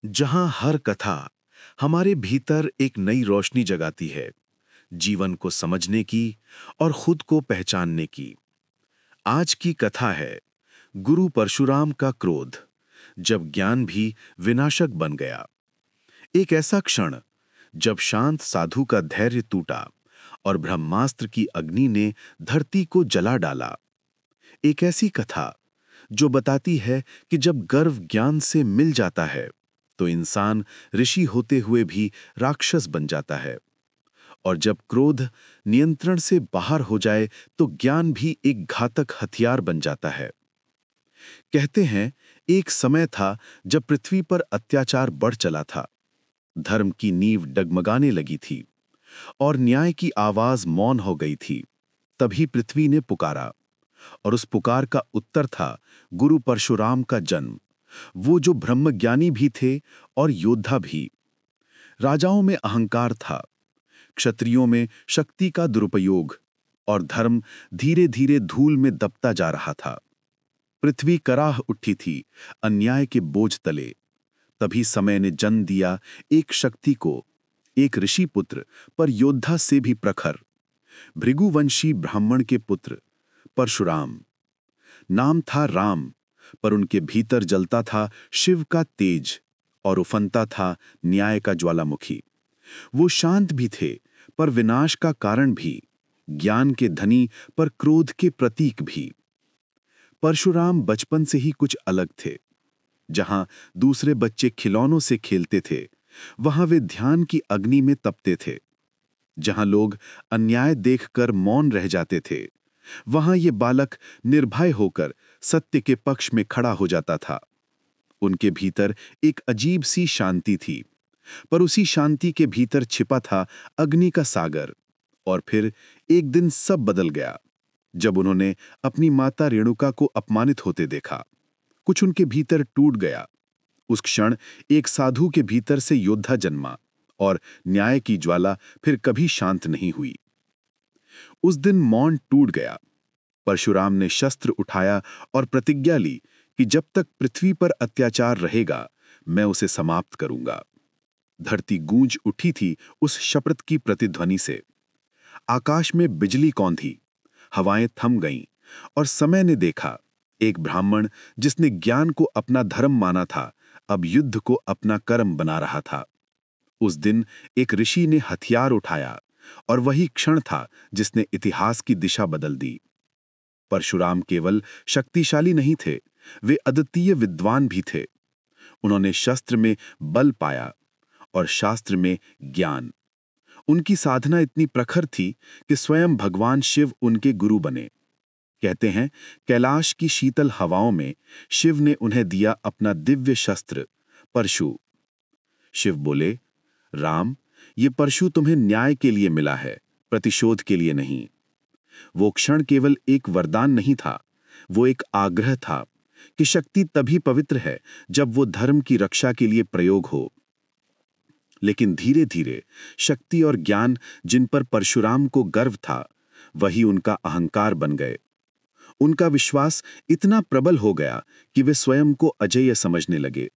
जहां हर कथा हमारे भीतर एक नई रोशनी जगाती है, जीवन को समझने की और खुद को पहचानने की। आज की कथा है गुरु परशुराम का क्रोध, जब ज्ञान भी विनाशक बन गया। एक ऐसा क्षण जब शांत साधु का धैर्य टूटा और ब्रह्मास्त्र की अग्नि ने धरती को जला डाला। एक ऐसी कथा जो बताती है कि जब गर्व ज्ञान से मिल जाता है तो इंसान ऋषि होते हुए भी राक्षस बन जाता है, और जब क्रोध नियंत्रण से बाहर हो जाए तो ज्ञान भी एक घातक हथियार बन जाता है। कहते हैं, एक समय था जब पृथ्वी पर अत्याचार बढ़ चला था, धर्म की नींव डगमगाने लगी थी और न्याय की आवाज मौन हो गई थी। तभी पृथ्वी ने पुकारा, और उस पुकार का उत्तर था गुरु परशुराम का जन्म, वो जो ब्रह्मज्ञानी भी थे और योद्धा भी। राजाओं में अहंकार था, क्षत्रियों में शक्ति का दुरुपयोग, और धर्म धीरे धीरे धूल में दबता जा रहा था। पृथ्वी कराह उठी थी अन्याय के बोझ तले। तभी समय ने जन्म दिया एक शक्ति को, एक ऋषि पुत्र पर योद्धा से भी प्रखर, भृगुवंशी ब्राह्मण के पुत्र परशुराम। नाम था राम, पर उनके भीतर जलता था शिव का तेज और उफनता था न्याय का ज्वालामुखी। वो शांत भी थे पर विनाश का कारण भी, ज्ञान के धनी पर क्रोध के प्रतीक भी। परशुराम बचपन से ही कुछ अलग थे। जहां दूसरे बच्चे खिलौनों से खेलते थे, वहां वे ध्यान की अग्नि में तपते थे। जहां लोग अन्याय देखकर मौन रह जाते थे, वहां ये बालक निर्भय होकर सत्य के पक्ष में खड़ा हो जाता था। उनके भीतर एक अजीब सी शांति थी, पर उसी शांति के भीतर छिपा था अग्नि का सागर। और फिर एक दिन सब बदल गया, जब उन्होंने अपनी माता रेणुका को अपमानित होते देखा। कुछ उनके भीतर टूट गया। उस क्षण एक साधु के भीतर से योद्धा जन्मा, और न्याय की ज्वाला फिर कभी शांत नहीं हुई। उस दिन मौन टूट गया। परशुराम ने शस्त्र उठाया और प्रतिज्ञा ली कि जब तक पृथ्वी पर अत्याचार रहेगा, मैं उसे समाप्त करूंगा। धरती गूंज उठी थी उस शपथ की प्रतिध्वनि से। आकाश में बिजली कौंधी, हवाएं थम गईं, और समय ने देखा, एक ब्राह्मण जिसने ज्ञान को अपना धर्म माना था, अब युद्ध को अपना कर्म बना रहा था। उस दिन एक ऋषि ने हथियार उठाया, और वही क्षण था जिसने इतिहास की दिशा बदल दी। परशुराम केवल शक्तिशाली नहीं थे, वे अद्वितीय विद्वान भी थे। उन्होंने शस्त्र में बल पाया और शास्त्र में ज्ञान। उनकी साधना इतनी प्रखर थी कि स्वयं भगवान शिव उनके गुरु बने। कहते हैं, कैलाश की शीतल हवाओं में शिव ने उन्हें दिया अपना दिव्य शस्त्र परशु। शिव बोले, राम, ये परशु तुम्हें न्याय के लिए मिला है, प्रतिशोध के लिए नहीं। वो क्षण केवल एक वरदान नहीं था, वो एक आग्रह था कि शक्ति तभी पवित्र है जब वो धर्म की रक्षा के लिए प्रयोग हो। लेकिन धीरे धीरे शक्ति और ज्ञान जिन पर परशुराम को गर्व था, वही उनका अहंकार बन गए। उनका विश्वास इतना प्रबल हो गया कि वे स्वयं को अजेय समझने लगे।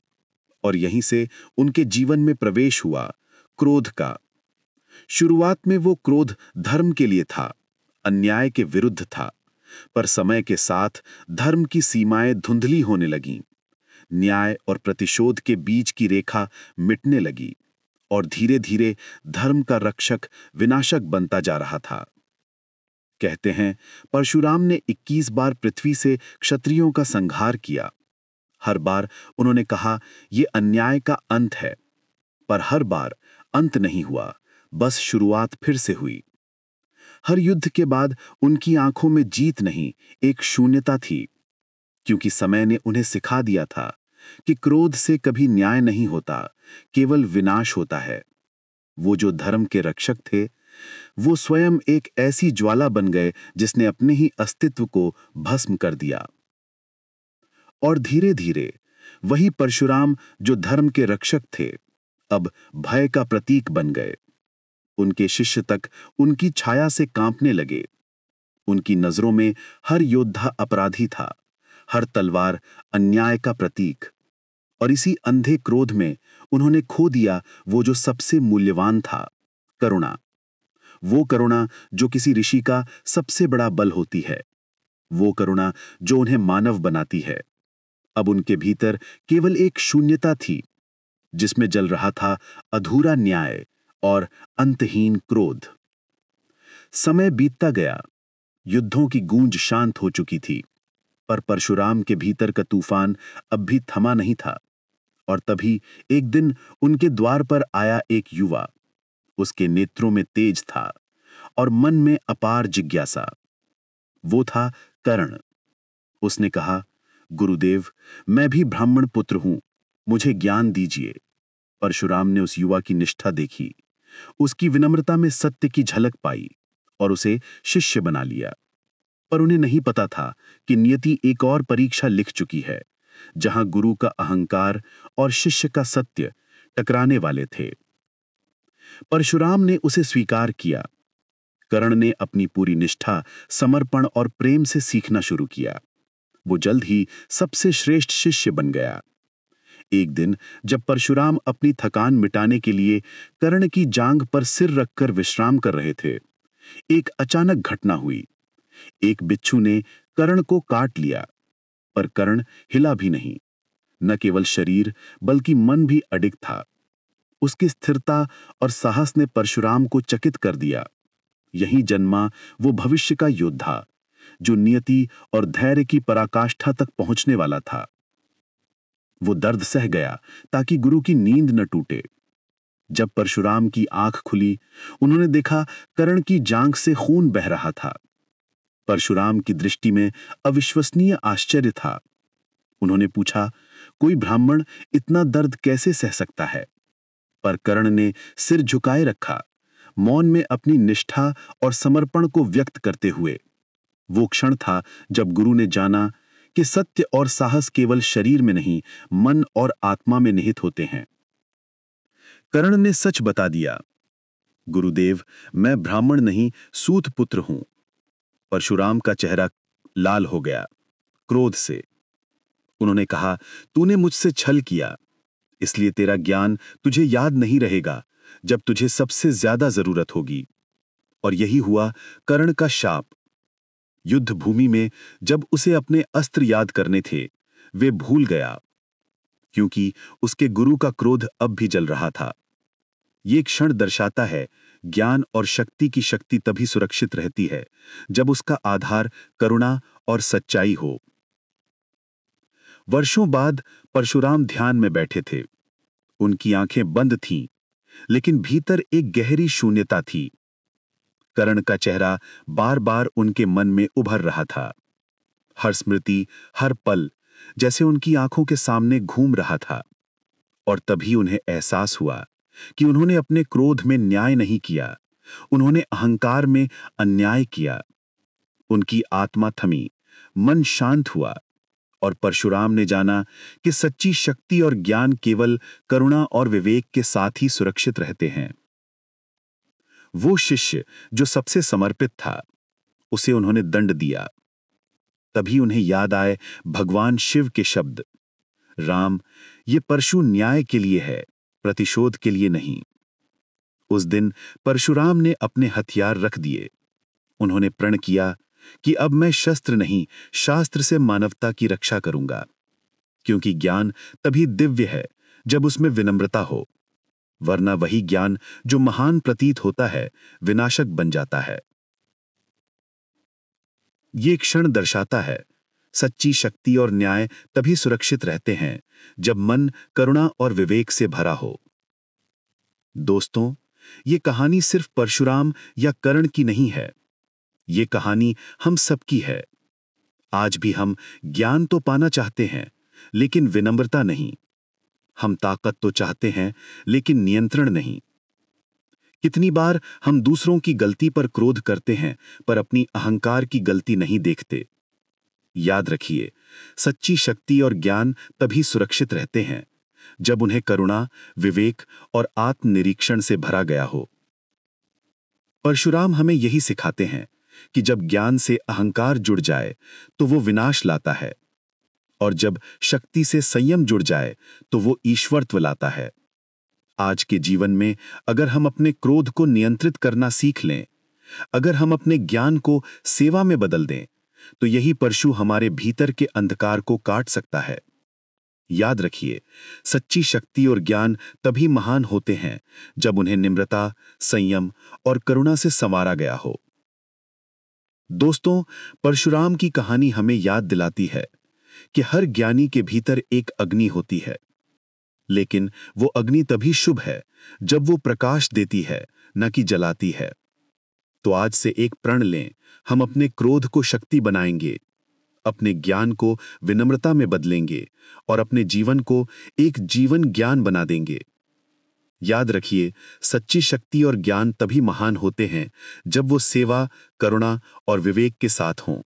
और यहीं से उनके जीवन में प्रवेश हुआ क्रोध का। शुरुआत में वो क्रोध धर्म के लिए था, अन्याय के विरुद्ध था। पर समय के साथ धर्म की सीमाएं धुंधली होने लगीं। न्याय और प्रतिशोध के बीच की रेखा मिटने लगी, और धीरे धीरे धर्म का रक्षक विनाशक बनता जा रहा था। कहते हैं, परशुराम ने 21 बार पृथ्वी से क्षत्रियों का संहार किया। हर बार उन्होंने कहा, यह अन्याय का अंत है, पर हर बार अंत नहीं हुआ, बस शुरुआत फिर से हुई। हर युद्ध के बाद उनकी आंखों में जीत नहीं, एक शून्यता थी, क्योंकि समय ने उन्हें सिखा दिया था कि क्रोध से कभी न्याय नहीं होता, केवल विनाश होता है। वो जो धर्म के रक्षक थे, वो स्वयं एक ऐसी ज्वाला बन गए जिसने अपने ही अस्तित्व को भस्म कर दिया। और धीरे धीरे वही परशुराम जो धर्म के रक्षक थे, अब भय का प्रतीक बन गए। उनके शिष्य तक उनकी छाया से कांपने लगे। उनकी नजरों में हर योद्धा अपराधी था, हर तलवार अन्याय का प्रतीक। और इसी अंधे क्रोध में उन्होंने खो दिया वो जो सबसे मूल्यवान था, करुणा। वो करुणा जो किसी ऋषि का सबसे बड़ा बल होती है, वो करुणा जो उन्हें मानव बनाती है। अब उनके भीतर केवल एक शून्यता थी, जिसमें जल रहा था अधूरा न्याय और अंतहीन क्रोध। समय बीतता गया, युद्धों की गूंज शांत हो चुकी थी, पर परशुराम के भीतर का तूफान अब भी थमा नहीं था। और तभी एक दिन उनके द्वार पर आया एक युवा। उसके नेत्रों में तेज था और मन में अपार जिज्ञासा। वो था कर्ण। उसने कहा, गुरुदेव, मैं भी ब्राह्मण पुत्र हूं, मुझे ज्ञान दीजिए। परशुराम ने उस युवा की निष्ठा देखी, उसकी विनम्रता में सत्य की झलक पाई और उसे शिष्य बना लिया। पर उन्हें नहीं पता था कि नियति एक और परीक्षा लिख चुकी है, जहां गुरु का अहंकार और शिष्य का सत्य टकराने वाले थे। परशुराम ने उसे स्वीकार किया। कर्ण ने अपनी पूरी निष्ठा, समर्पण और प्रेम से सीखना शुरू किया। वो जल्द ही सबसे श्रेष्ठ शिष्य बन गया। एक दिन जब परशुराम अपनी थकान मिटाने के लिए कर्ण की जांघ पर सिर रखकर विश्राम कर रहे थे, एक अचानक घटना हुई। एक बिच्छू ने कर्ण को काट लिया, पर कर्ण हिला भी नहीं। न केवल शरीर बल्कि मन भी अडिग था। उसकी स्थिरता और साहस ने परशुराम को चकित कर दिया। यहीं जन्मा वो भविष्य का योद्धा, जो नियति और धैर्य की पराकाष्ठा तक पहुंचने वाला था। वो दर्द सह गया ताकि गुरु की नींद न टूटे। जब परशुराम की आंख खुली, उन्होंने देखा कर्ण की जांघ से खून बह रहा था। परशुराम की दृष्टि में अविश्वसनीय आश्चर्य था। उन्होंने पूछा, कोई ब्राह्मण इतना दर्द कैसे सह सकता है? पर कर्ण ने सिर झुकाए रखा, मौन में अपनी निष्ठा और समर्पण को व्यक्त करते हुए। वो क्षण था जब गुरु ने जाना कि सत्य और साहस केवल शरीर में नहीं, मन और आत्मा में निहित होते हैं। कर्ण ने सच बता दिया, गुरुदेव, मैं ब्राह्मण नहीं, सूत पुत्र हूं। परशुराम का चेहरा लाल हो गया, क्रोध से। उन्होंने कहा, तूने मुझसे छल किया, इसलिए तेरा ज्ञान तुझे याद नहीं रहेगा जब तुझे सबसे ज्यादा जरूरत होगी। और यही हुआ कर्ण का शाप। युद्ध भूमि में जब उसे अपने अस्त्र याद करने थे, वे भूल गया, क्योंकि उसके गुरु का क्रोध अब भी जल रहा था। ये क्षण दर्शाता है, ज्ञान और शक्ति की शक्ति तभी सुरक्षित रहती है जब उसका आधार करुणा और सच्चाई हो। वर्षों बाद परशुराम ध्यान में बैठे थे। उनकी आंखें बंद थीं, लेकिन भीतर एक गहरी शून्यता थी। कर्ण का चेहरा बार बार उनके मन में उभर रहा था। हर स्मृति, हर पल जैसे उनकी आंखों के सामने घूम रहा था। और तभी उन्हें एहसास हुआ कि उन्होंने अपने क्रोध में न्याय नहीं किया, उन्होंने अहंकार में अन्याय किया। उनकी आत्मा थमी, मन शांत हुआ, और परशुराम ने जाना कि सच्ची शक्ति और ज्ञान केवल करुणा और विवेक के साथ ही सुरक्षित रहते हैं। वो शिष्य जो सबसे समर्पित था, उसे उन्होंने दंड दिया। तभी उन्हें याद आए भगवान शिव के शब्द, राम, ये परशु न्याय के लिए है, प्रतिशोध के लिए नहीं। उस दिन परशुराम ने अपने हथियार रख दिए। उन्होंने प्रण किया कि अब मैं शस्त्र नहीं, शास्त्र से मानवता की रक्षा करूंगा, क्योंकि ज्ञान तभी दिव्य है जब उसमें विनम्रता हो, वरना वही ज्ञान जो महान प्रतीत होता है, विनाशक बन जाता है। ये क्षण दर्शाता है, सच्ची शक्ति और न्याय तभी सुरक्षित रहते हैं जब मन करुणा और विवेक से भरा हो। दोस्तों, ये कहानी सिर्फ परशुराम या कर्ण की नहीं है, ये कहानी हम सबकी है। आज भी हम ज्ञान तो पाना चाहते हैं, लेकिन विनम्रता नहीं। हम ताकत तो चाहते हैं, लेकिन नियंत्रण नहीं। कितनी बार हम दूसरों की गलती पर क्रोध करते हैं, पर अपनी अहंकार की गलती नहीं देखते। याद रखिए, सच्ची शक्ति और ज्ञान तभी सुरक्षित रहते हैं जब उन्हें करुणा, विवेक और आत्मनिरीक्षण से भरा गया हो। परशुराम हमें यही सिखाते हैं कि जब ज्ञान से अहंकार जुड़ जाए तो वो विनाश लाता है, और जब शक्ति से संयम जुड़ जाए तो वो ईश्वरत्व लाता है। आज के जीवन में अगर हम अपने क्रोध को नियंत्रित करना सीख लें, अगर हम अपने ज्ञान को सेवा में बदल दें, तो यही परशु हमारे भीतर के अंधकार को काट सकता है। याद रखिए, सच्ची शक्ति और ज्ञान तभी महान होते हैं जब उन्हें निम्रता, संयम और करुणा से संवारा गया हो। दोस्तों, परशुराम की कहानी हमें याद दिलाती है कि हर ज्ञानी के भीतर एक अग्नि होती है, लेकिन वो अग्नि तभी शुभ है जब वो प्रकाश देती है, न कि जलाती है। तो आज से एक प्रण लें, हम अपने क्रोध को शक्ति बनाएंगे, अपने ज्ञान को विनम्रता में बदलेंगे और अपने जीवन को एक जीवन ज्ञान बना देंगे। याद रखिए, सच्ची शक्ति और ज्ञान तभी महान होते हैं जब वो सेवा, करुणा और विवेक के साथ हों।